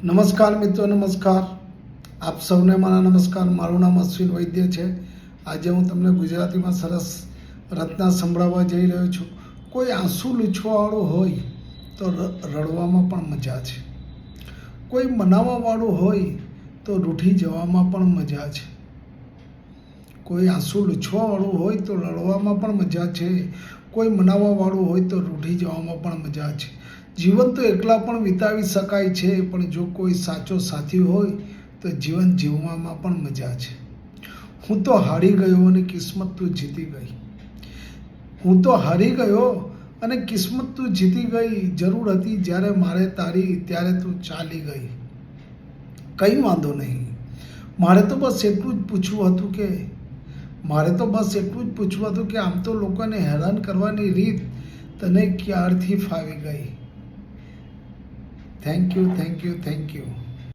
નમસ્કાર મિત્રો, નમસ્કાર. આપ સૌને મારા નમસ્કાર. મારું નામ અશ્વિન વૈદ્ય છે. આજે હું તમને ગુજરાતીમાં સરસ રચના સંભળાવવા જઈ રહ્યો છું. કોઈ આંસુ લૂછવાવાળું હોય તો રડવામાં પણ મજા છે. કોઈ મનાવવાવાળું હોય તો રૂઠી જવામાં પણ મજા છે. કોઈ આંસુ લૂછવાવાળું હોય તો રડવામાં પણ મજા છે. કોઈ મનાવવાવાળું હોય તો રૂઠી જવામાં પણ મજા છે. જીવન તો એકલા પણ વિતાવી શકાય છે, પણ જો કોઈ સાચો સાથી હોય તો જીવન જીવવામાં પણ મજા છે. હું તો હારી ગયો અને કિસ્મત તું જીતી ગઈ. હું તો હારી ગયો અને કિસ્મત તું જીતી ગઈ. જરૂર હતી જ્યારે મારે તારી, ત્યારે તું ચાલી ગઈ. કંઈ વાંધો નહીં. મારે તો બસ એટલું જ પૂછવું હતું કે આમ તો લોકોને હેરાન કરવાની રીત તને ક્યારથી ફાવી ગઈ. Thank you.